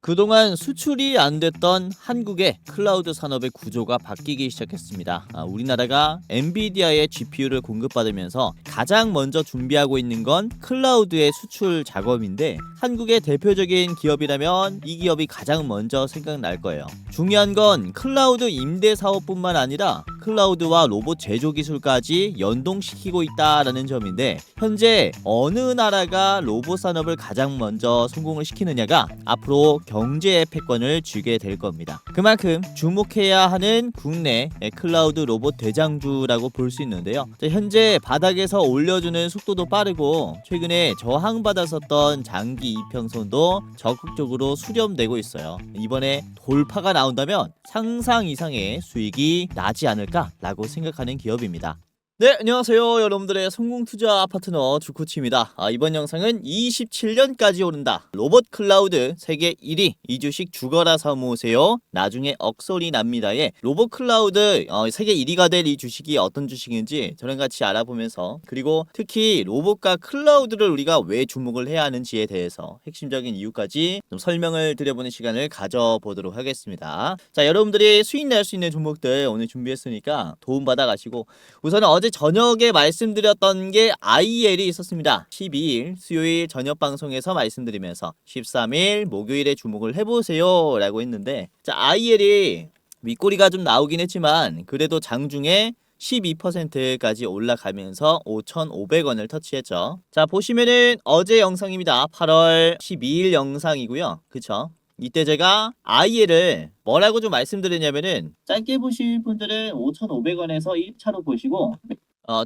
그동안 수출이 안 됐던 한국의 클라우드 산업의 구조가 바뀌기 시작했습니다. 우리나라가 엔비디아의 GPU를 공급받으면서 가장 먼저 준비하고 있는 건 클라우드의 수출 작업인데, 한국의 대표적인 기업이라면 이 기업이 가장 먼저 생각날 거예요. 중요한 건 클라우드 임대 사업뿐만 아니라 클라우드와 로봇 제조 기술까지 연동시키고 있다라는 점인데, 현재 어느 나라가 로봇 산업을 가장 먼저 성공을 시키느냐가 앞으로 경제의 패권을 쥐게 될 겁니다. 그만큼 주목해야 하는 국내 클라우드 로봇 대장주라고 볼 수 있는데요. 현재 바닥에서 올려주는 속도도 빠르고, 최근에 저항받았었던 장기 이평선도 적극적으로 수렴되고 있어요. 이번에 돌파가 나온다면 상상 이상의 수익이 나지 않을까라고 생각하는 기업입니다. 네, 안녕하세요. 여러분들의 성공투자 파트너 주코치입니다. 이번 영상은 27년까지 오른다, 로봇 클라우드 세계 1위 이 주식 죽어라 사모으세요, 나중에 억소리 납니다의 로봇 클라우드 세계 1위가 될 이 주식이 어떤 주식인지 저랑 같이 알아보면서, 그리고 특히 로봇과 클라우드를 우리가 왜 주목을 해야 하는지에 대해서 핵심적인 이유까지 좀 설명을 드려보는 시간을 가져보도록 하겠습니다. 자, 여러분들이 수익 낼 수 있는 종목들 오늘 준비했으니까 도움받아 가시고, 우선은 어제 저녁에 말씀드렸던 게 IL이 있었습니다. 12일 수요일 저녁 방송에서 말씀드리면서 13일 목요일에 주목을 해보세요 라고 했는데, 자, IL이 윗꼬리가 좀 나오긴 했지만 그래도 장중에 12%까지 올라가면서 5,500원을 터치했죠. 자, 보시면은 어제 영상입니다. 8월 12일 영상이고요. 그쵸? 이때 제가 IL을 뭐라고 좀 말씀드렸냐면은, 짧게 보실 분들은 5,500원에서 1차로 보시고,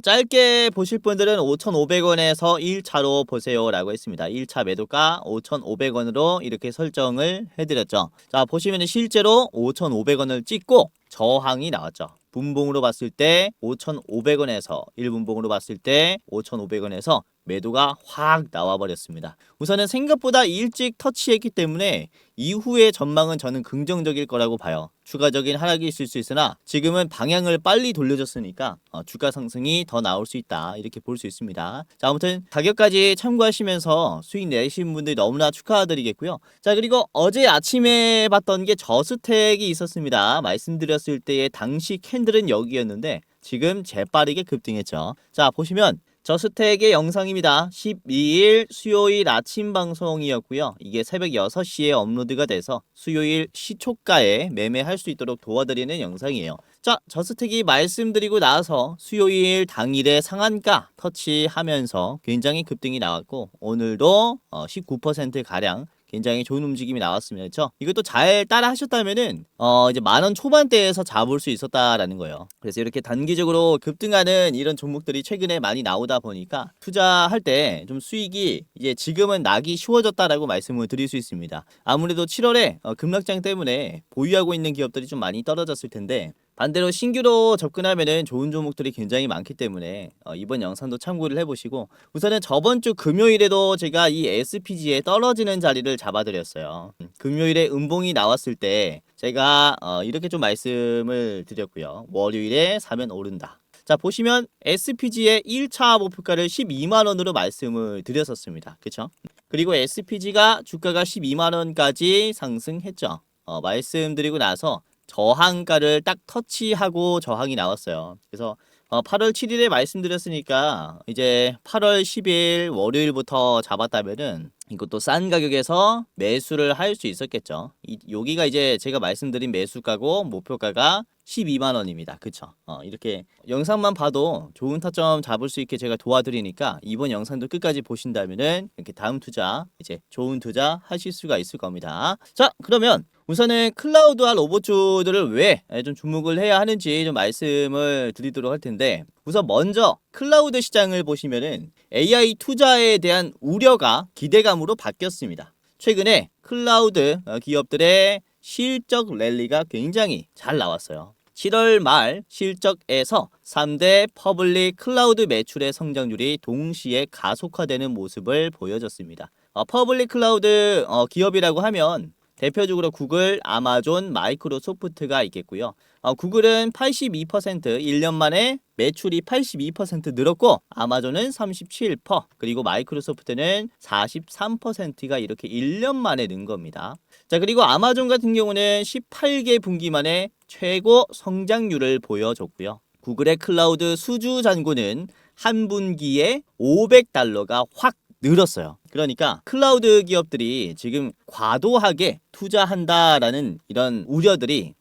짧게 보실 분들은 5,500원에서 1차로 보세요 라고 했습니다. 1차 매도가 5,500원으로 이렇게 설정을 해드렸죠. 자, 보시면 실제로 5,500원을 찍고 저항이 나왔죠. 분봉으로 봤을 때 5,500원에서 1분봉으로 봤을 때 5,500원에서 매도가 확 나와버렸습니다. 우선은 생각보다 일찍 터치했기 때문에 이후의 전망은 저는 긍정적일 거라고 봐요. 추가적인 하락이 있을 수 있으나 지금은 방향을 빨리 돌려줬으니까 주가 상승이 더 나올 수 있다, 이렇게 볼 수 있습니다. 자, 아무튼 가격까지 참고하시면서 수익 내신 분들 너무나 축하드리겠고요. 자, 그리고 어제 아침에 봤던 게 저스택이 있었습니다. 말씀드렸을 때의 당시 캔들은 여기였는데 지금 재빠르게 급등했죠. 자, 보시면 저스택의 영상입니다. 12일 수요일 아침 방송이었고요. 이게 새벽 6시에 업로드가 돼서 수요일 시초가에 매매할 수 있도록 도와드리는 영상이에요. 자, 저스택이 말씀드리고 나서 수요일 당일에 상한가 터치하면서 굉장히 급등이 나왔고, 오늘도 19%가량 굉장히 좋은 움직임이 나왔습니다. 그렇죠? 이것도 잘 따라 하셨다면은 이제 10,000원 초반대에서 잡을 수 있었다라는 거예요. 그래서 이렇게 단기적으로 급등하는 이런 종목들이 최근에 많이 나오다 보니까 투자할 때 좀 수익이 이제 지금은 나기 쉬워졌다라고 말씀을 드릴 수 있습니다. 아무래도 7월에 급락장 때문에 보유하고 있는 기업들이 좀 많이 떨어졌을 텐데, 반대로 신규로 접근하면은 좋은 종목들이 굉장히 많기 때문에 이번 영상도 참고를 해보시고, 우선은 저번 주 금요일에도 제가 이 SPG에 떨어지는 자리를 잡아드렸어요. 금요일에 음봉이 나왔을 때 제가 이렇게 좀 말씀을 드렸고요. 월요일에 사면 오른다. 자, 보시면 SPG의 1차 목표가를 12만원으로 말씀을 드렸었습니다. 그쵸? 그리고 SPG가 주가가 12만원까지 상승했죠. 말씀드리고 나서 저항가를 딱 터치하고 저항이 나왔어요. 그래서 8월 7일에 말씀드렸으니까 이제 8월 10일 월요일부터 잡았다면은 이것도 싼 가격에서 매수를 할 수 있었겠죠. 여기가 이제 제가 말씀드린 매수가고 목표가가 12만원입니다. 그쵸? 이렇게 영상만 봐도 좋은 타점 잡을 수 있게 제가 도와드리니까 이번 영상도 끝까지 보신다면은 이렇게 다음 투자, 이제 좋은 투자 하실 수가 있을 겁니다. 자, 그러면 우선은 클라우드와 로봇주들을 왜 좀 주목을 해야 하는지 좀 말씀을 드리도록 할 텐데, 우선 먼저 클라우드 시장을 보시면은 AI 투자에 대한 우려가 기대감으로 바뀌었습니다. 최근에 클라우드 기업들의 실적 랠리가 굉장히 잘 나왔어요. 7월 말 실적에서 3대 퍼블릭 클라우드 매출의 성장률이 동시에 가속화되는 모습을 보여줬습니다. 퍼블릭 클라우드 기업이라고 하면 대표적으로 구글, 아마존, 마이크로소프트가 있겠고요. 구글은 82% 1년 만에 매출이 82% 늘었고 아마존은 37%, 그리고 마이크로소프트는 43%가 이렇게 1년 만에 는 겁니다. 자, 그리고 아마존 같은 경우는 18개 분기 만에 최고 성장률을 보여줬고요. 구글의 클라우드 수주 잔고는 한 분기에 $500가 확 늘었어요. 그러니까 클라우드 기업들이 지금 과도하게 투자한다라는 이런 우려들이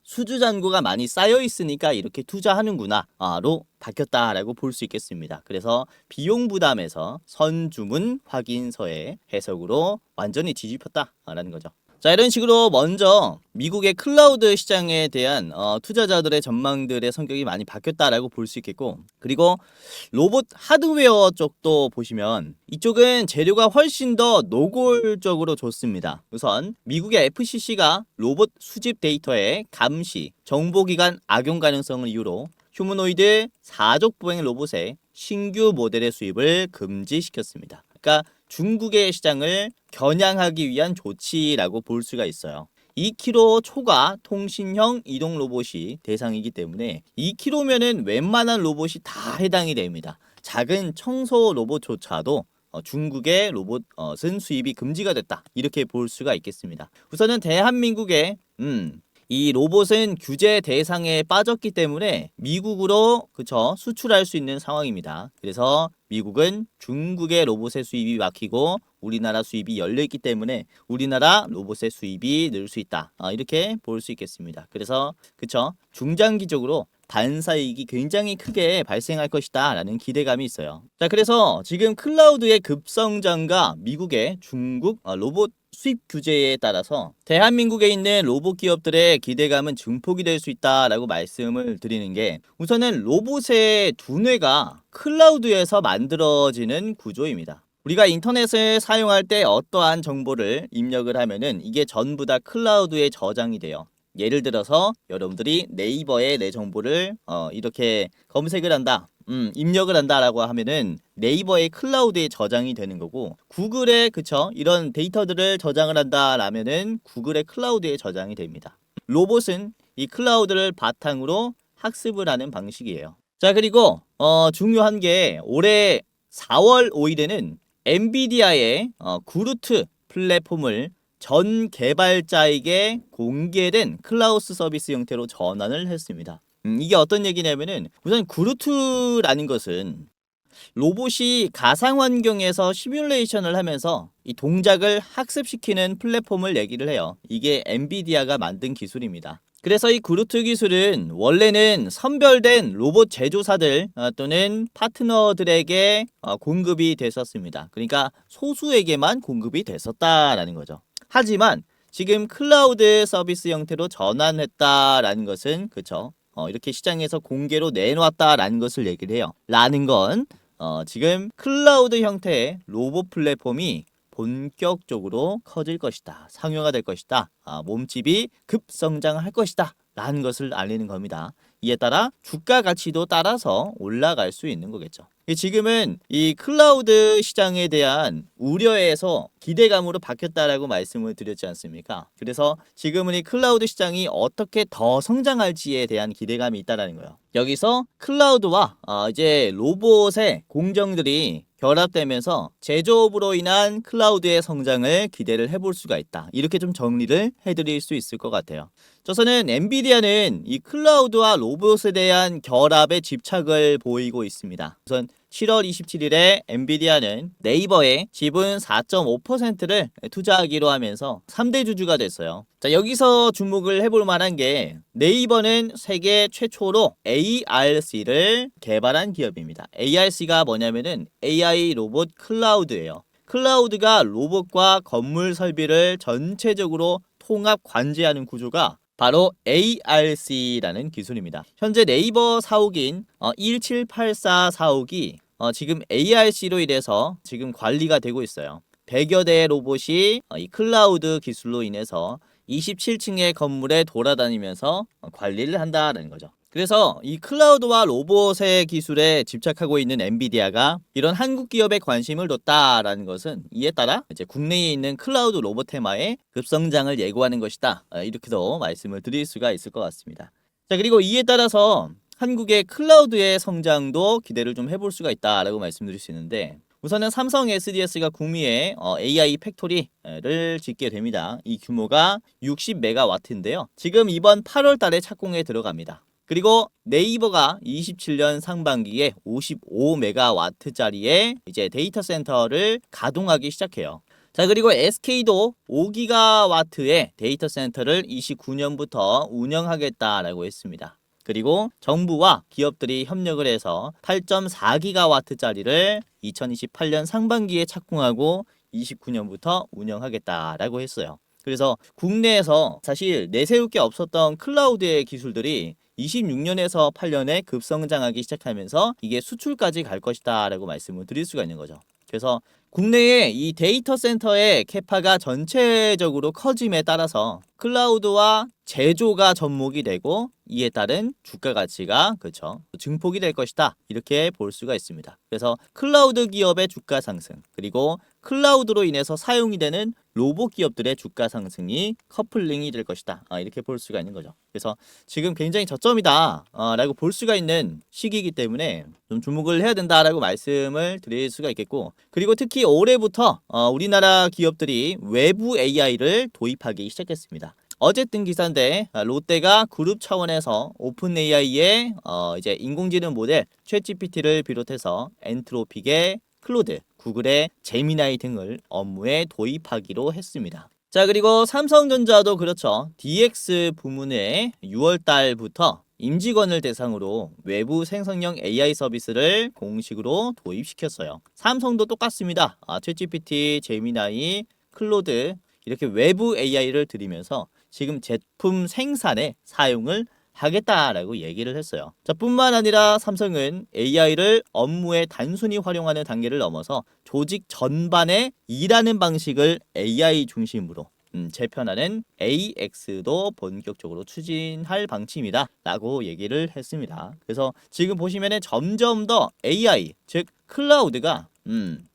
수주 잔고가 많이 쌓여 있으니까 이렇게 투자하는구나로 바뀌었다라고 볼 수 있겠습니다. 그래서 비용 부담에서 선주문 확인서의 해석으로 완전히 뒤집혔다라는 거죠. 자, 이런 식으로 먼저 미국의 클라우드 시장에 대한 투자자들의 전망들의 성격이 많이 바뀌었다라고 볼 수 있겠고, 그리고 로봇 하드웨어 쪽도 보시면 이쪽은 재료가 훨씬 더 노골적으로 좋습니다. 우선 미국의 FCC가 로봇 수집 데이터의 감시, 정보기관 악용 가능성을 이유로 휴머노이드 사족 보행 로봇의 신규 모델의 수입을 금지시켰습니다. 그러니까 중국의 시장을 겨냥하기 위한 조치라고 볼 수가 있어요. 2km 초과 통신형 이동 로봇이 대상이기 때문에 2km면은 웬만한 로봇이 다 해당이 됩니다. 작은 청소 로봇조차도 중국의 로봇은 수입이 금지가 됐다, 이렇게 볼 수가 있겠습니다. 우선은 대한민국의 이 로봇은 규제 대상에 빠졌기 때문에 미국으로 수출할 수 있는 상황입니다. 그래서 미국은 중국의 로봇의 수입이 막히고 우리나라 수입이 열려있기 때문에 우리나라 로봇의 수입이 늘 수 있다, 이렇게 볼 수 있겠습니다. 그래서 중장기적으로 반사이익이 굉장히 크게 발생할 것이다 라는 기대감이 있어요. 자, 그래서 지금 클라우드의 급성장과 미국의 중국 로봇 수입 규제에 따라서 대한민국에 있는 로봇 기업들의 기대감은 증폭이 될 수 있다라고 말씀을 드리는 게, 우선은 로봇의 두뇌가 클라우드에서 만들어지는 구조입니다. 우리가 인터넷을 사용할 때 어떠한 정보를 입력을 하면은 이게 전부 다 클라우드에 저장이 돼요. 예를 들어서 여러분들이 네이버에 내 정보를 이렇게 검색을 한다, 입력을 한다라고 하면은 네이버의 클라우드에 저장이 되는 거고, 구글에 이런 데이터들을 저장을 한다라면은 구글의 클라우드에 저장이 됩니다. 로봇은 이 클라우드를 바탕으로 학습을 하는 방식이에요. 자, 그리고 중요한 게 올해 4월 5일에는 엔비디아의 구루트 플랫폼을 전 개발자에게 공개된 클라우드 서비스 형태로 전환을 했습니다. 이게 어떤 얘기냐면은, 우선 구루트라는 것은 로봇이 가상 환경에서 시뮬레이션을 하면서 이 동작을 학습시키는 플랫폼을 얘기를 해요. 이게 엔비디아가 만든 기술입니다. 그래서 이 구루트 기술은 원래는 선별된 로봇 제조사들 또는 파트너들에게 공급이 됐었습니다. 그러니까 소수에게만 공급이 됐었다라는 거죠. 하지만 지금 클라우드 서비스 형태로 전환했다라는 것은 이렇게 시장에서 공개로 내놓았다라는 것을 얘기를 해요. 라는 건 지금 클라우드 형태의 로봇 플랫폼이 본격적으로 커질 것이다, 상용화될 것이다, 몸집이 급성장할 것이다 라는 것을 알리는 겁니다. 이에 따라 주가 가치도 따라서 올라갈 수 있는 거겠죠. 지금은 이 클라우드 시장에 대한 우려에서 기대감으로 바뀌었다라고 말씀을 드렸지 않습니까? 그래서 지금은 이 클라우드 시장이 어떻게 더 성장할지에 대한 기대감이 있다라는 거예요. 여기서 클라우드와 이제 로봇의 공정들이 결합되면서 제조업으로 인한 클라우드의 성장을 기대를 해볼 수가 있다, 이렇게 좀 정리를 해드릴 수 있을 것 같아요. 저서는 엔비디아는 이 클라우드와 로봇에 대한 결합에 집착을 보이고 있습니다. 우선 7월 27일에 엔비디아는 네이버에 지분 4.5%를 투자하기로 하면서 3대 주주가 됐어요. 자, 여기서 주목을 해볼 만한 게, 네이버는 세계 최초로 ARC를 개발한 기업입니다. ARC가 뭐냐면은 AI 로봇 클라우드예요. 클라우드가 로봇과 건물 설비를 전체적으로 통합 관제하는 구조가 바로 ARC라는 기술입니다. 현재 네이버 사옥인 1784 사옥이 지금 ARC로 인해서 지금 관리가 되고 있어요. 100여 대의 로봇이 이 클라우드 기술로 인해서 27층의 건물에 돌아다니면서 관리를 한다는 거죠. 그래서 이 클라우드와 로봇의 기술에 집착하고 있는 엔비디아가 이런 한국 기업에 관심을 뒀다라는 것은 이에 따라 이제 국내에 있는 클라우드 로봇 테마의 급성장을 예고하는 것이다, 이렇게도 말씀을 드릴 수가 있을 것 같습니다. 자, 그리고 이에 따라서 한국의 클라우드의 성장도 기대를 좀 해볼 수가 있다라고 말씀드릴 수 있는데, 우선은 삼성 SDS가 구미에 AI 팩토리를 짓게 됩니다. 이 규모가 60메가와트인데요. 지금 이번 8월 달에 착공에 들어갑니다. 그리고 네이버가 27년 상반기에 55메가와트짜리의 이제 데이터 센터를 가동하기 시작해요. 자, 그리고 SK도 5기가와트의 데이터 센터를 29년부터 운영하겠다라고 했습니다. 그리고 정부와 기업들이 협력을 해서 8.4기가와트짜리를 2028년 상반기에 착공하고 29년부터 운영하겠다라고 했어요. 그래서 국내에서 사실 내세울 게 없었던 클라우드의 기술들이 26년에서 8년에 급성장하기 시작하면서 이게 수출까지 갈 것이다 라고 말씀을 드릴 수가 있는 거죠. 그래서 국내의 이 데이터 센터의 캐파가 전체적으로 커짐에 따라서 클라우드와 제조가 접목이 되고 이에 따른 주가 가치가 그렇죠 증폭이 될 것이다, 이렇게 볼 수가 있습니다. 그래서 클라우드 기업의 주가 상승, 그리고 클라우드로 인해서 사용이 되는 로봇 기업들의 주가 상승이 커플링이 될 것이다, 이렇게 볼 수가 있는 거죠. 그래서 지금 굉장히 저점이다 라고 볼 수가 있는 시기이기 때문에 좀 주목을 해야 된다라고 말씀을 드릴 수가 있겠고, 그리고 특히 올해부터 우리나라 기업들이 외부 AI를 도입하기 시작했습니다. 어제 뜬 기사인데 롯데가 그룹 차원에서 오픈 AI의 이제 인공지능 모델 챗GPT를 비롯해서 엔트로픽의 클로드, 구글의 제미나이 등을 업무에 도입하기로 했습니다. 자, 그리고 삼성전자도 그렇죠. DX 부문에 6월 달부터 임직원을 대상으로 외부 생성형 AI 서비스를 공식으로 도입시켰어요. 삼성도 똑같습니다. 챗GPT, 제미나이, 클로드 이렇게 외부 AI를 들이면서 지금 제품 생산에 사용을 하겠다라고 얘기를 했어요. 자, 뿐만 아니라 삼성은 AI를 업무에 단순히 활용하는 단계를 넘어서 조직 전반에 일하는 방식을 AI 중심으로 재편하는 AX도 본격적으로 추진할 방침이다 라고 얘기를 했습니다. 그래서 지금 보시면은 점점 더 AI, 즉 클라우드가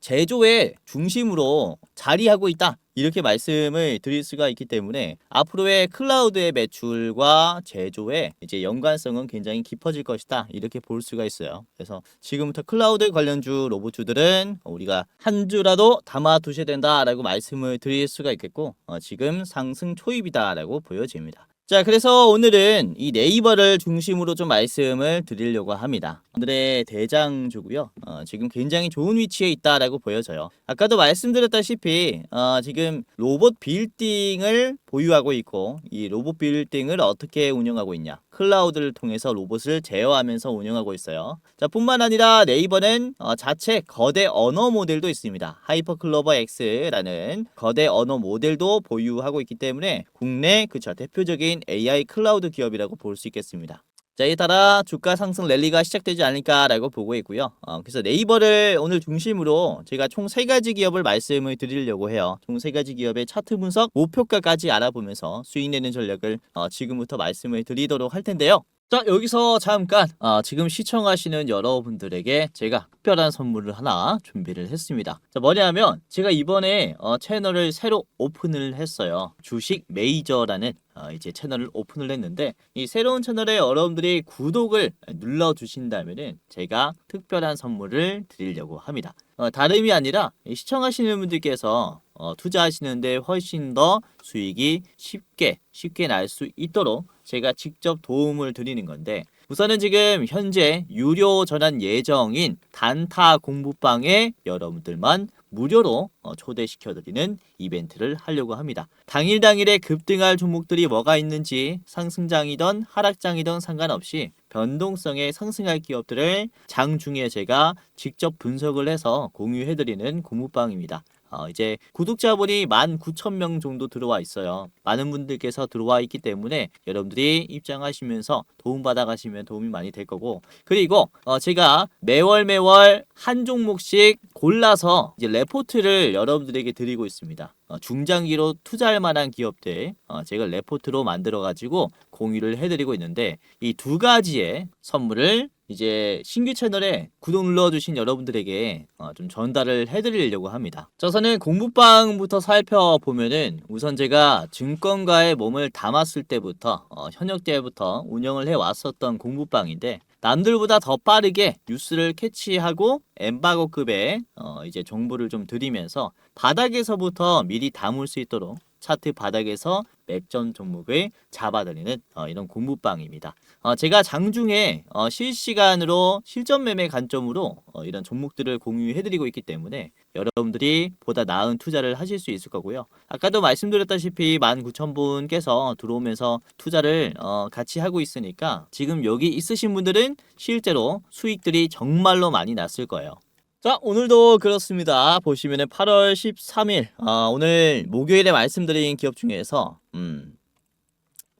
제조의 중심으로 자리하고 있다, 이렇게 말씀을 드릴 수가 있기 때문에 앞으로의 클라우드의 매출과 제조의 이제 연관성은 굉장히 깊어질 것이다, 이렇게 볼 수가 있어요. 그래서 지금부터 클라우드 관련주 로봇주들은 우리가 한 주라도 담아 두셔야 된다라고 말씀을 드릴 수가 있겠고, 지금 상승 초입이다라고 보여집니다. 자, 그래서 오늘은 이 네이버를 중심으로 좀 말씀을 드리려고 합니다. 오늘의 대장주고요. 지금 굉장히 좋은 위치에 있다라고 보여져요. 아까도 말씀드렸다시피 지금 로봇 빌딩을 보유하고 있고, 이 로봇 빌딩을 어떻게 운영하고 있냐? 클라우드를 통해서 로봇을 제어하면서 운영하고 있어요. 자, 뿐만 아니라 네이버는 자체 거대 언어 모델도 있습니다. 하이퍼클로버 X라는 거대 언어 모델도 보유하고 있기 때문에 국내 대표적인 AI 클라우드 기업이라고 볼 수 있겠습니다. 자, 이에 따라 주가 상승 랠리가 시작되지 않을까라고 보고 있고요. 그래서 네이버를 오늘 중심으로 제가 총 3가지 기업을 말씀을 드리려고 해요. 총 3가지 기업의 차트 분석, 목표가까지 알아보면서 수익 내는 전략을 지금부터 말씀을 드리도록 할 텐데요. 자, 여기서 잠깐 지금 시청하시는 여러분들에게 제가 특별한 선물을 하나 준비를 했습니다. 자, 뭐냐면 제가 이번에 채널을 새로 오픈을 했어요. 주식 메이저라는 이제 채널을 오픈을 했는데, 이 새로운 채널에 여러분들이 구독을 눌러주신다면은 제가 특별한 선물을 드리려고 합니다. 다름이 아니라 시청하시는 분들께서 투자하시는데 훨씬 더 수익이 쉽게 날 수 있도록 제가 직접 도움을 드리는 건데, 우선은 지금 현재 유료 전환 예정인 단타 공부방에 여러분들만 무료로 초대시켜드리는 이벤트를 하려고 합니다. 당일에 급등할 종목들이 뭐가 있는지, 상승장이든 하락장이든 상관없이 변동성에 상승할 기업들을 장중에 제가 직접 분석을 해서 공유해드리는 공부방입니다. 이제 구독자분이 19,000명 정도 들어와 있어요. 많은 분들께서 들어와 있기 때문에 여러분들이 입장하시면서 도움받아 가시면 도움이 많이 될 거고, 그리고 제가 매월 한 종목씩 골라서 이제 레포트를 여러분들에게 드리고 있습니다. 중장기로 투자할 만한 기업들 제가 레포트로 만들어 가지고 공유를 해드리고 있는데, 이 2가지의 선물을 이제 신규 채널에 구독 눌러주신 여러분들에게 좀 전달을 해드리려고 합니다. 자, 우선은 공부방부터 살펴보면은, 우선 제가 증권가에 몸을 담았을 때부터 현역 때부터 운영을 해왔었던 공부방인데, 남들보다 더 빠르게 뉴스를 캐치하고 엠바고급의 이제 정보를 좀 드리면서 바닥에서부터 미리 담을 수 있도록 차트 바닥에서 맥점 종목을 잡아드리는 이런 공부방입니다. 제가 장중에 실시간으로 실전 매매 관점으로 이런 종목들을 공유해드리고 있기 때문에 여러분들이 보다 나은 투자를 하실 수 있을 거고요. 아까도 말씀드렸다시피 19,000분께서 들어오면서 투자를 같이 하고 있으니까 지금 여기 있으신 분들은 실제로 수익들이 정말로 많이 났을 거예요. 자, 오늘도 그렇습니다. 보시면은 8월 13일, 오늘 목요일에 말씀드린 기업 중에서,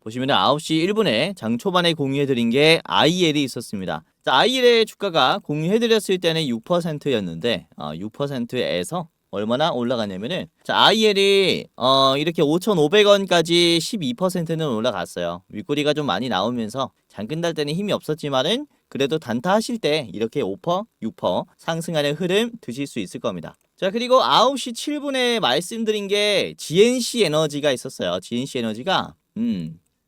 보시면은 9시 1분에 장 초반에 공유해드린 게 IL이 있었습니다. 자, IL의 주가가 공유해드렸을 때는 6%였는데, 6%에서 얼마나 올라가냐면은, 자, IL이, 이렇게 5,500원까지 12%는 올라갔어요. 윗꼬리가 좀 많이 나오면서, 장 끝날 때는 힘이 없었지만은, 그래도 단타 하실 때 이렇게 5%, 6% 상승하는 흐름 드실 수 있을 겁니다. 자, 그리고 9시 7분에 말씀드린 게 GNC 에너지가 있었어요. GNC 에너지가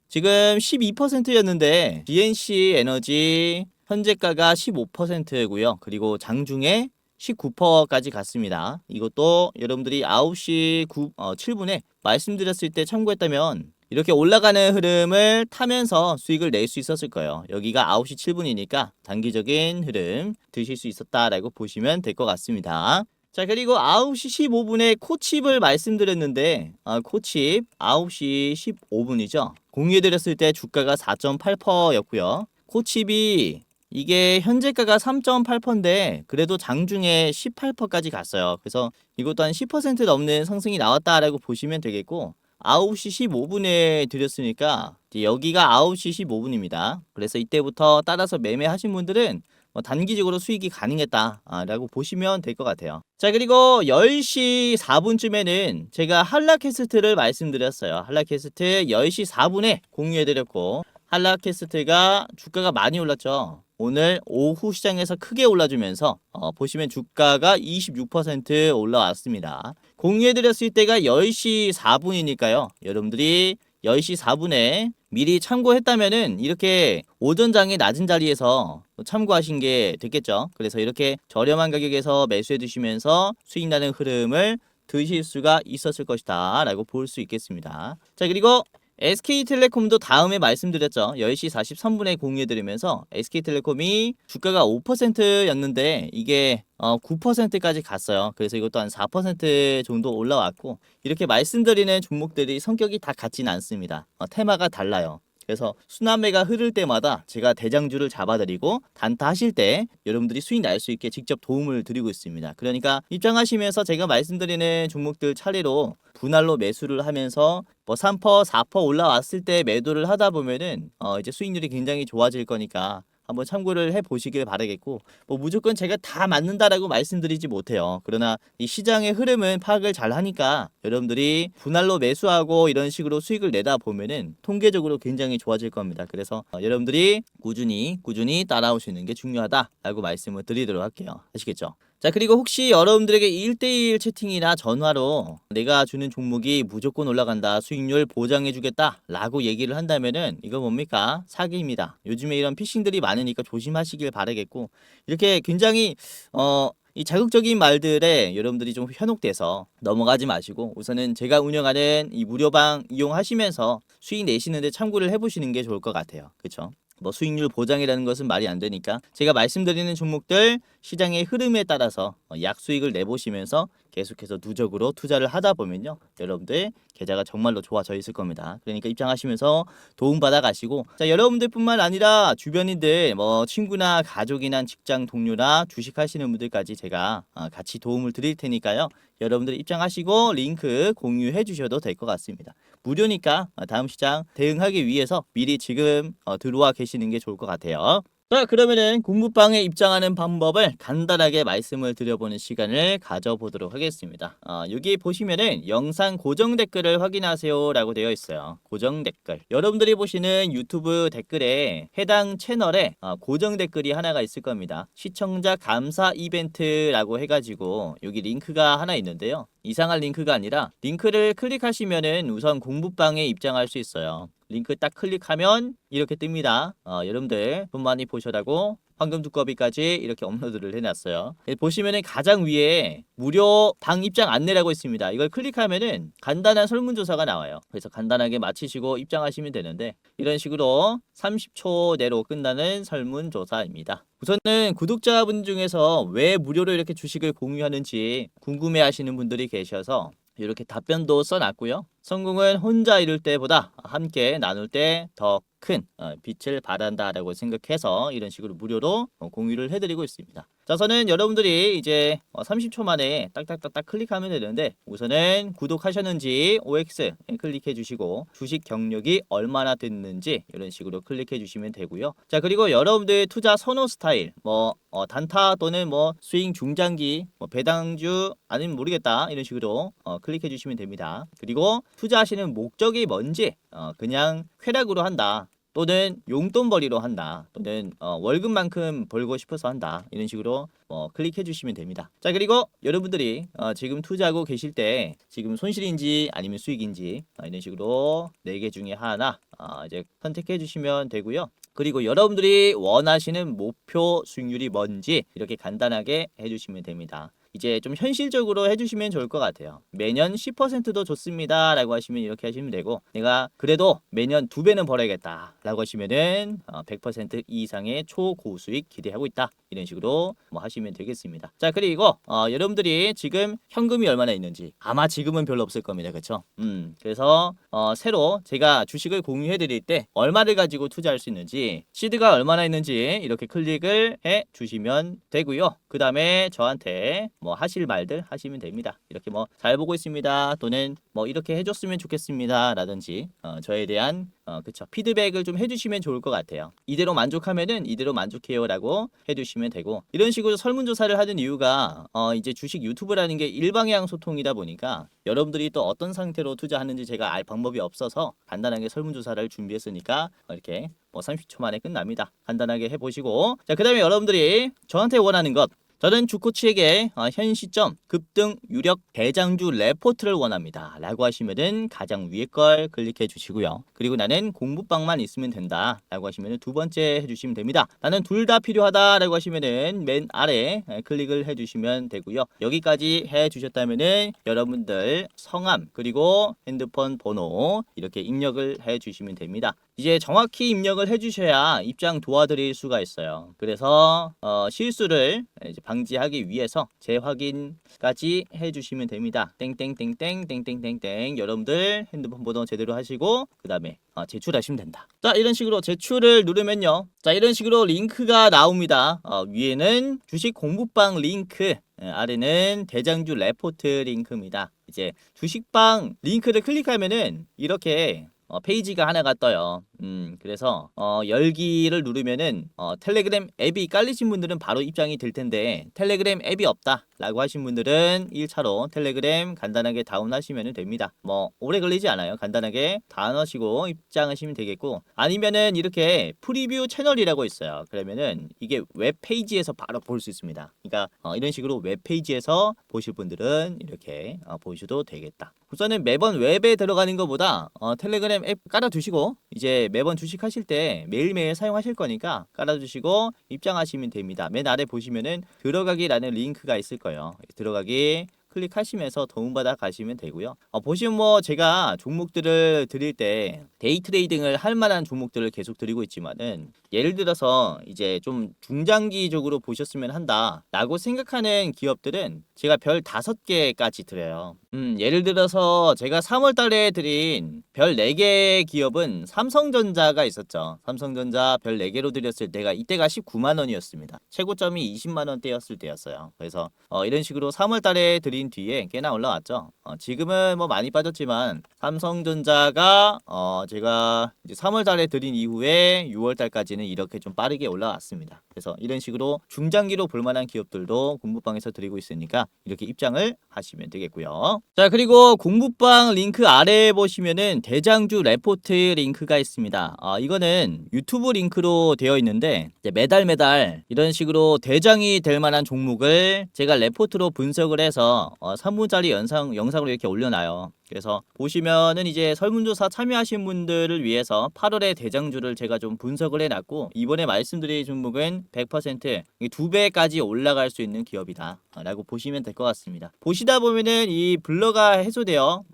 지금 12%였는데 GNC 에너지 현재가가 15%고요. 그리고 장중에 19%까지 갔습니다. 이것도 여러분들이 9시 7분에 말씀드렸을 때 참고했다면 이렇게 올라가는 흐름을 타면서 수익을 낼 수 있었을 거예요. 여기가 9시 7분이니까 단기적인 흐름 드실 수 있었다라고 보시면 될 것 같습니다. 자, 그리고 9시 15분에 코칩을 말씀드렸는데 코칩 9시 15분이죠. 공유해드렸을 때 주가가 4.8%였고요. 코칩이 이게 현재가가 3.8%인데 그래도 장중에 18%까지 갔어요. 그래서 이것도 한 10% 넘는 상승이 나왔다라고 보시면 되겠고 9시 15분에 드렸으니까 여기가 9시 15분입니다. 그래서 이때부터 따라서 매매하신 분들은 단기적으로 수익이 가능했다라고 보시면 될 것 같아요. 자, 그리고 10시 4분쯤에는 제가 한라캐스트를 말씀드렸어요. 한라캐스트 10시 4분에 공유해드렸고 한라캐스트가 주가가 많이 올랐죠. 오늘 오후 시장에서 크게 올라주면서 보시면 주가가 26% 올라왔습니다. 공유해드렸을 때가 10시 4분이니까요. 여러분들이 10시 4분에 미리 참고했다면은 이렇게 오전장의 낮은 자리에서 참고하신 게 됐겠죠. 그래서 이렇게 저렴한 가격에서 매수해 두시면서 수익 나는 흐름을 드실 수가 있었을 것이다 라고 볼 수 있겠습니다. 자, 그리고 SK텔레콤도 다음에 말씀드렸죠. 10시 43분에 공유해드리면서 SK텔레콤이 주가가 5%였는데 이게 9%까지 갔어요. 그래서 이것도 한 4% 정도 올라왔고 이렇게 말씀드리는 종목들이 성격이 다 같지는 않습니다. 테마가 달라요. 그래서 순환매가 흐를 때마다 제가 대장주를 잡아드리고 단타 하실 때 여러분들이 수익 날 수 있게 직접 도움을 드리고 있습니다. 그러니까 입장하시면서 제가 말씀드리는 종목들 차례로 분할로 매수를 하면서 3%, 4% 올라왔을 때 매도를 하다 보면은 이제 수익률이 굉장히 좋아질 거니까 한번 참고를 해보시길 바라겠고 무조건 제가 다 맞는다라고 말씀드리지 못해요. 그러나 이 시장의 흐름은 파악을 잘 하니까 여러분들이 분할로 매수하고 이런 식으로 수익을 내다 보면은 통계적으로 굉장히 좋아질 겁니다. 그래서 여러분들이 꾸준히 따라오시는 게 중요하다라고 말씀을 드리도록 할게요. 아시겠죠? 자, 그리고 혹시 여러분들에게 1대1 채팅이나 전화로 내가 주는 종목이 무조건 올라간다, 수익률 보장해주겠다 라고 얘기를 한다면은 이거 뭡니까? 사기입니다. 요즘에 이런 피싱들이 많으니까 조심하시길 바라겠고 이렇게 굉장히 이 자극적인 말들에 여러분들이 좀 현혹돼서 넘어가지 마시고 우선은 제가 운영하는 이 무료방 이용하시면서 수익 내시는데 참고를 해보시는 게 좋을 것 같아요. 그렇죠? 수익률 보장이라는 것은 말이 안 되니까 제가 말씀드리는 종목들 시장의 흐름에 따라서 약수익을 내보시면서 계속해서 누적으로 투자를 하다 보면요 여러분들 계좌가 정말로 좋아져 있을 겁니다. 그러니까 입장하시면서 도움받아 가시고 자, 여러분들뿐만 아니라 주변인들 친구나 가족이나 직장 동료나 주식하시는 분들까지 제가 같이 도움을 드릴 테니까요 여러분들 입장하시고 링크 공유해 주셔도 될 것 같습니다. 무료니까 다음 시장 대응하기 위해서 미리 지금 들어와 계시는 게 좋을 것 같아요. 자, 그러면은 공부방에 입장하는 방법을 간단하게 말씀을 드려보는 시간을 가져보도록 하겠습니다. 여기 보시면은 영상 고정 댓글을 확인하세요 라고 되어 있어요. 고정 댓글. 여러분들이 보시는 유튜브 댓글에 해당 채널에 고정 댓글이 하나가 있을 겁니다. 시청자 감사 이벤트라고 해가지고 여기 링크가 하나 있는데요. 이상한 링크가 아니라 링크를 클릭하시면은 우선 공부방에 입장할 수 있어요. 링크 딱 클릭하면 이렇게 뜹니다. 여러분들 돈 많이 보셔라고 황금 두꺼비까지 이렇게 업로드를 해놨어요. 보시면은 가장 위에 무료 방 입장 안내라고 있습니다. 이걸 클릭하면은 간단한 설문조사가 나와요. 그래서 간단하게 마치시고 입장하시면 되는데 이런 식으로 30초 내로 끝나는 설문조사입니다. 우선은 구독자분 중에서 왜 무료로 이렇게 주식을 공유하는지 궁금해하시는 분들이 계셔서 이렇게 답변도 써놨고요. 성공은 혼자 이룰 때보다 함께 나눌 때 더 큰 빛을 발한다라고 생각해서 이런 식으로 무료로 공유를 해드리고 있습니다. 자, 저는 여러분들이 이제 30초 만에 딱딱딱딱 클릭하면 되는데 우선은 구독하셨는지 OX 클릭해 주시고 주식 경력이 얼마나 됐는지 이런 식으로 클릭해 주시면 되고요. 자, 그리고 여러분들 투자 선호 스타일 단타 또는 스윙 중장기 배당주 아니면 모르겠다 이런 식으로 클릭해 주시면 됩니다. 그리고 투자하시는 목적이 뭔지 그냥 쾌락으로 한다 또는 용돈벌이로 한다 또는 월급만큼 벌고 싶어서 한다 이런 식으로 클릭해 주시면 됩니다. 자, 그리고 여러분들이 지금 투자하고 계실 때 지금 손실인지 아니면 수익인지 이런 식으로 4개 중에 하나 이제 선택해 주시면 되고요. 그리고 여러분들이 원하시는 목표 수익률이 뭔지 이렇게 간단하게 해주시면 됩니다. 이제 좀 현실적으로 해주시면 좋을 것 같아요. 매년 10%도 좋습니다 라고 하시면 이렇게 하시면 되고 내가 그래도 매년 2배는 벌어야겠다 라고 하시면은 100% 이상의 초고수익 기대하고 있다 이런 식으로 하시면 되겠습니다. 자, 그리고 여러분들이 지금 현금이 얼마나 있는지 아마 지금은 별로 없을 겁니다. 그렇죠? 그래서 새로 제가 주식을 공유해 드릴 때 얼마를 가지고 투자할 수 있는지 시드가 얼마나 있는지 이렇게 클릭을 해 주시면 되고요. 그 다음에 저한테 하실 말들 하시면 됩니다. 이렇게 잘 보고 있습니다 또는 이렇게 해줬으면 좋겠습니다 라든지 저에 대한 피드백을 좀 해주시면 좋을 것 같아요. 이대로 만족하면은 이대로 만족해요 라고 해주시면 되고 이런 식으로 설문조사를 하는 이유가 이제 주식 유튜브라는 게 일방향 소통이다 보니까 여러분들이 또 어떤 상태로 투자하는지 제가 알 방법이 없어서 간단하게 설문조사를 준비했으니까 이렇게 30초 만에 끝납니다. 간단하게 해보시고 자, 그 다음에 여러분들이 저한테 원하는 것 저는 주코치에게 현 시점 급등 유력 대장주 레포트를 원합니다 라고 하시면은 가장 위에 걸 클릭해 주시고요. 그리고 나는 공부방만 있으면 된다 라고 하시면은 두 번째 해주시면 됩니다. 나는 둘 다 필요하다 라고 하시면은 맨 아래 클릭을 해 주시면 되고요. 여기까지 해 주셨다면은 여러분들 성함 그리고 핸드폰 번호 이렇게 입력을 해 주시면 됩니다. 이제 정확히 입력을 해 주셔야 입장 도와드릴 수가 있어요. 그래서 실수를 이제 방지하기 위해서 재확인까지 해주시면 됩니다. 땡땡땡땡땡땡땡땡 여러분들 핸드폰 번호 제대로 하시고 그 다음에 제출하시면 된다. 자, 이런 식으로 제출을 누르면요. 자, 이런 식으로 링크가 나옵니다. 위에는 주식 공부방 링크 아래는 대장주 레포트 링크입니다. 이제 주식방 링크를 클릭하면은 이렇게 페이지가 하나가 떠요. 그래서 열기를 누르면은 텔레그램 앱이 깔리신 분들은 바로 입장이 될 텐데 텔레그램 앱이 없다 라고 하신 분들은 1차로 텔레그램 간단하게 다운하시면 됩니다. 오래 걸리지 않아요. 간단하게 다운하시고 입장하시면 되겠고 아니면은 이렇게 프리뷰 채널이라고 있어요. 그러면은 이게 웹페이지에서 바로 볼 수 있습니다. 그러니까 이런 식으로 웹페이지에서 보실 분들은 이렇게 보셔도 되겠다. 우선은 매번 웹에 들어가는 것보다 텔레그램 앱 깔아두시고 이제 매번 주식하실 때 매일매일 사용하실 거니까 깔아두시고 입장하시면 됩니다. 맨 아래 보시면은 들어가기라는 링크가 있을 거예요. 들어가기 클릭하시면서 도움받아 가시면 되고요. 보시면 제가 종목들을 드릴 때 데이 트레이딩을 할 만한 종목들을 계속 드리고 있지만은 예를 들어서 이제 좀 중장기적으로 보셨으면 한다 라고 생각하는 기업들은 제가 별 5개까지 드려요. 예를 들어서 제가 3월 달에 드린 별 4개 기업은 삼성전자가 있었죠. 삼성전자 별 4개로 드렸을 때가 이때가 19만 원이었습니다. 최고점이 20만 원대였을 때였어요. 그래서 이런 식으로 3월 달에 드린 뒤에 꽤나 올라왔죠. 지금은 많이 빠졌지만 삼성전자가 제가 이제 3월 달에 드린 이후에 6월 달까지는 이렇게 좀 빠르게 올라왔습니다. 그래서 이런 식으로 중장기로 볼만한 기업들도 공부방에서 드리고 있으니까 이렇게 입장을 하시면 되겠고요. 자, 그리고 공부방 링크 아래에 보시면은 대장주 레포트 링크가 있습니다. 이거는 유튜브 링크로 되어 있는데 이제 매달 이런 식으로 대장이 될 만한 종목을 제가 레포트로 분석을 해서 3분짜리 영상으로 이렇게 올려놔요. 그래서 보시면은 이제 설문조사 참여하신 분들을 위해서 8월에 대장주를 제가 좀 분석을 해놨고, 이번에 말씀드릴 종목은 100% 2배까지 올라갈 수 있는 기업이다 라고 보시면 될 것 같습니다. 보시다 보면은 이 블러가 해소되어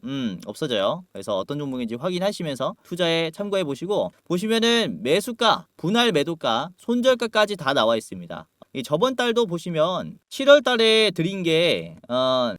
없어져요. 그래서 어떤 종목인지 확인하시면서 투자에 참고해 보시고, 보시면은 매수가, 분할 매도가, 손절가까지 다 나와 있습니다. 저번 달도 보시면 7월 달에 드린 게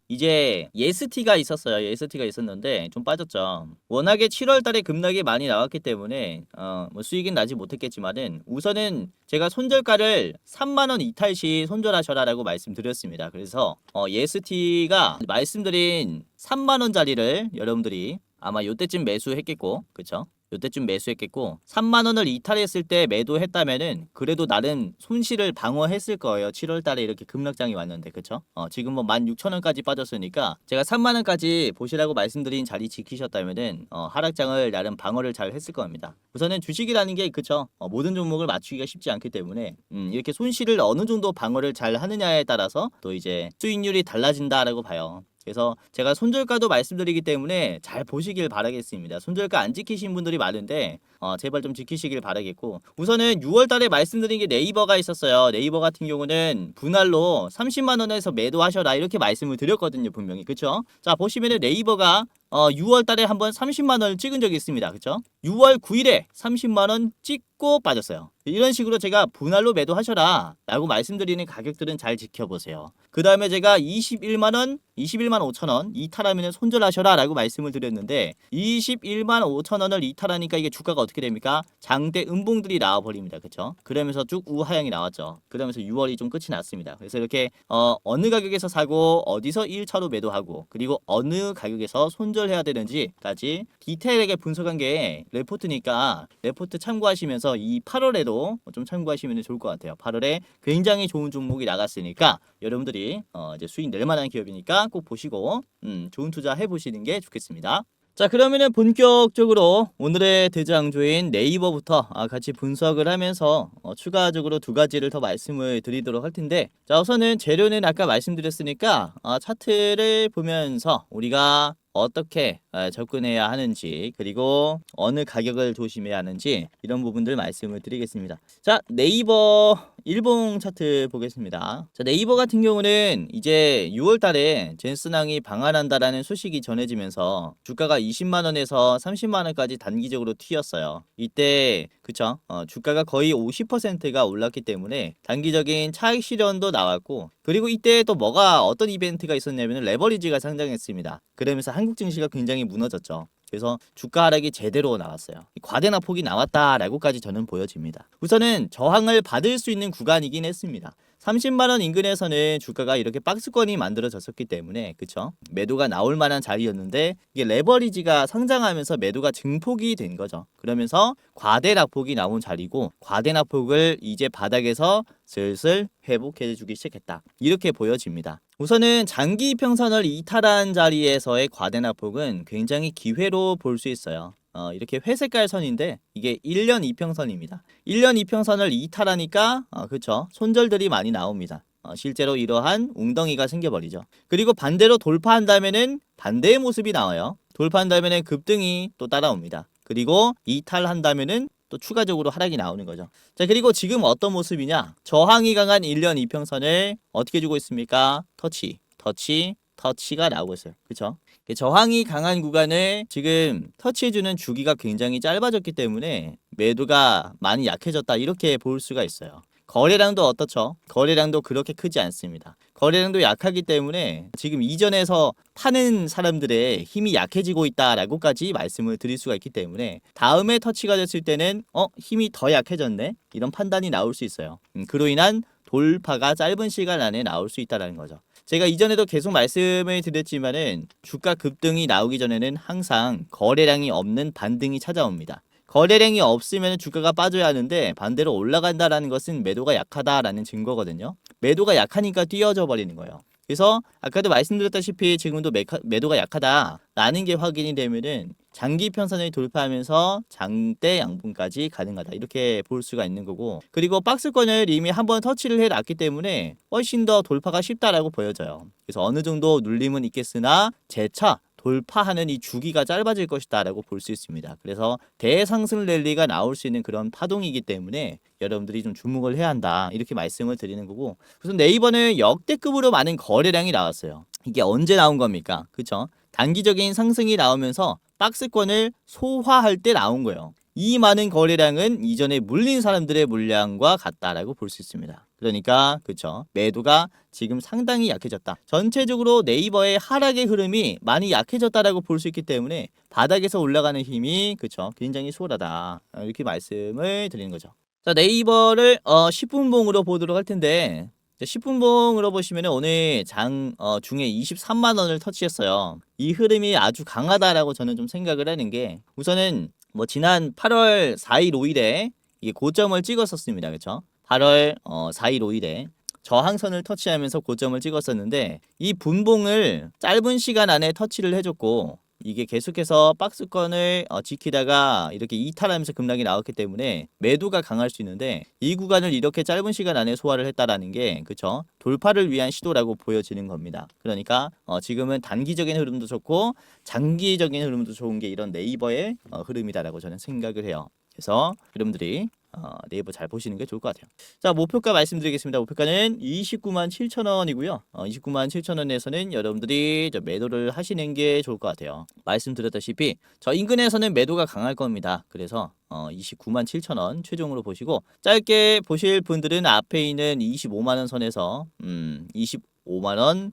이제 예스티가 있었어요. 예스티가 있었는데 좀 빠졌죠. 워낙에 7월 달에 급락이 많이 나왔기 때문에 뭐 수익은 나지 못했겠지만은, 우선은 제가 손절가를 3만 원 이탈 시 손절하셔라라고 말씀드렸습니다. 그래서 예스티가 말씀드린 3만 원짜리를 여러분들이 아마 요때쯤 매수했겠고, 그쵸? 요때쯤 매수했겠고, 3만 원을 이탈했을 때 매도했다면은 그래도 나름 손실을 방어했을 거예요. 7월 달에 이렇게 급락장이 왔는데, 그쵸? 지금 뭐 16,000원까지 빠졌으니까 제가 3만 원까지 보시라고 말씀드린 자리 지키셨다면은 하락장을 나름 방어를 잘 했을 겁니다. 우선은 주식이라는 게, 그쵸? 모든 종목을 맞추기가 쉽지 않기 때문에 이렇게 손실을 어느 정도 방어를 잘 하느냐에 따라서 또 이제 수익률이 달라진다라고 봐요. 그래서 제가 손절가도 말씀드리기 때문에 잘 보시길 바라겠습니다. 손절가 안 지키신 분들이 많은데 제발 좀 지키시길 바라겠고, 우선은 6월 달에 말씀드린 게 네이버가 있었어요. 네이버 같은 경우는 분할로 30만 원에서 매도하셔라 이렇게 말씀을 드렸거든요, 분명히. 그쵸? 자, 보시면은 네이버가 6월 달에 한번 30만 원을 찍은 적이 있습니다. 그쵸? 6월 9일에 30만 원 찍고 빠졌어요. 이런 식으로 제가 분할로 매도하셔라 라고 말씀드리는 가격들은 잘 지켜보세요. 그 다음에 제가 21만 원, 21만 5천 원 이탈하면 손절하셔라 라고 말씀을 드렸는데, 21만 5천 원을 이탈하니까 이게 주가가 어떻게 됩니까? 장대 음봉들이 나와버립니다. 그쵸? 그러면서 쭉 우하향이 나왔죠. 그러면서 6월이 좀 끝이 났습니다. 그래서 이렇게 어느 가격에서 사고 어디서 1차로 매도하고 그리고 어느 가격에서 손절해야 되는지까지 디테일하게 분석한 게 레포트니까, 레포트 참고하시면서 이 8월에도 좀 참고하시면 좋을 것 같아요. 8월에 굉장히 좋은 종목이 나갔으니까 여러분들이 이제 수익 낼 만한 기업이니까 꼭 보시고 좋은 투자 해보시는 게 좋겠습니다. 자, 그러면은 본격적으로 오늘의 대장주인 네이버부터 같이 분석을 하면서 추가적으로 두 가지를 더 말씀을 드리도록 할 텐데, 자, 우선은 재료는 아까 말씀드렸으니까 차트를 보면서 우리가 어떻게 접근해야 하는지, 그리고 어느 가격을 조심해야 하는지, 이런 부분들 말씀을 드리겠습니다. 자, 네이버 일봉 차트 보겠습니다. 자, 네이버 같은 경우는 이제 6월 달에 젠슨항이 방한한다라는 소식이 전해지면서 주가가 20만 원에서 30만 원까지 단기적으로 튀었어요. 이때 그쵸? 주가가 거의 50%가 올랐기 때문에 단기적인 차익 실현도 나왔고, 그리고 이때 또 어떤 이벤트가 있었냐면 레버리지가 상장했습니다. 그러면서 한국 증시가 굉장히 무너졌죠. 그래서 주가 하락이 제대로 나왔어요. 과대나 폭이 나왔다라고까지 저는 보여집니다. 우선은 저항을 받을 수 있는 구간이긴 했습니다. 30만 원 인근에서는 주가가 이렇게 박스권이 만들어졌었기 때문에, 그쵸? 매도가 나올 만한 자리였는데 이게 레버리지가 상장하면서 매도가 증폭이 된 거죠. 그러면서 과대낙폭이 나온 자리고, 과대낙폭을 이제 바닥에서 슬슬 회복해 주기 시작했다, 이렇게 보여집니다. 우선은 장기 이평선을 이탈한 자리에서의 과대낙폭은 굉장히 기회로 볼 수 있어요. 이렇게 회색깔 선인데 이게 1년 이평선입니다. 1년 이평선을 이탈하니까 그쵸, 손절들이 많이 나옵니다. 실제로 이러한 웅덩이가 생겨버리죠. 그리고 반대로 돌파한다면은 반대의 모습이 나와요. 돌파한다면은 급등이 또 따라옵니다. 그리고 이탈한다면은 또 추가적으로 하락이 나오는 거죠. 자, 그리고 지금 어떤 모습이냐? 저항이 강한 1년 이평선을 어떻게 주고 있습니까? 터치가 나오고 있어요. 그쵸? 저항이 강한 구간을 지금 터치해주는 주기가 굉장히 짧아졌기 때문에 매도가 많이 약해졌다, 이렇게 볼 수가 있어요. 거래량도 어떻죠? 거래량도 그렇게 크지 않습니다. 거래량도 약하기 때문에 지금 이전에서 파는 사람들의 힘이 약해지고 있다라고까지 말씀을 드릴 수가 있기 때문에, 다음에 터치가 됐을 때는 힘이 더 약해졌네, 이런 판단이 나올 수 있어요. 그로 인한 돌파가 짧은 시간 안에 나올 수 있다는 거죠. 제가 이전에도 계속 말씀을 드렸지만은 주가 급등이 나오기 전에는 항상 거래량이 없는 반등이 찾아옵니다. 거래량이 없으면 주가가 빠져야 하는데 반대로 올라간다라는 것은 매도가 약하다라는 증거거든요. 매도가 약하니까 뛰어져 버리는 거예요. 그래서 아까도 말씀드렸다시피 지금도 매도가 약하다라는 게 확인이 되면은 장기 편선을 돌파하면서 장대 양봉까지 가능하다 이렇게 볼 수가 있는 거고, 그리고 박스권을 이미 한번 터치를 해놨기 때문에 훨씬 더 돌파가 쉽다라고 보여져요. 그래서 어느 정도 눌림은 있겠으나 재차 돌파하는 이 주기가 짧아질 것이다라고 볼 수 있습니다. 그래서 대상승 랠리가 나올 수 있는 그런 파동이기 때문에 여러분들이 좀 주목을 해야 한다 이렇게 말씀을 드리는 거고, 우선 네이버는 역대급으로 많은 거래량이 나왔어요. 이게 언제 나온 겁니까? 그쵸? 단기적인 상승이 나오면서 박스권을 소화할 때 나온 거예요. 이 많은 거래량은 이전에 물린 사람들의 물량과 같다라고 볼 수 있습니다. 그러니까 그쵸, 매도가 지금 상당히 약해졌다. 전체적으로 네이버의 하락의 흐름이 많이 약해졌다라고 볼 수 있기 때문에 바닥에서 올라가는 힘이 그쵸, 굉장히 수월하다 이렇게 말씀을 드리는 거죠. 자, 네이버를 10분봉으로 보도록 할 텐데, 10분봉으로 보시면 오늘 장 중에 23만 원을 터치했어요. 이 흐름이 아주 강하다라고 저는 좀 생각을 하는 게, 우선은 뭐 지난 8월 4일 5일에 이게 고점을 찍었었습니다. 그렇죠? 8월 4일 5일에 저항선을 터치하면서 고점을 찍었었는데, 이 분봉을 짧은 시간 안에 터치를 해줬고, 이게 계속해서 박스권을 지키다가 이렇게 이탈하면서 급락이 나왔기 때문에 매도가 강할 수 있는데, 이 구간을 이렇게 짧은 시간 안에 소화를 했다라는 게 그쵸, 돌파를 위한 시도라고 보여지는 겁니다. 그러니까 지금은 단기적인 흐름도 좋고 장기적인 흐름도 좋은 게 이런 네이버의 흐름이다라고 저는 생각을 해요. 그래서 여러분들이 네이버 잘 보시는 게 좋을 것 같아요. 자, 목표가 말씀드리겠습니다. 목표가는 29만 7천 원이고요. 29만 7천 원에서는 여러분들이 매도를 하시는 게 좋을 것 같아요. 말씀드렸다시피 저 인근에서는 매도가 강할 겁니다. 그래서 29만 7천 원 최종으로 보시고, 짧게 보실 분들은 앞에 있는 25만 원 선에서 25만 원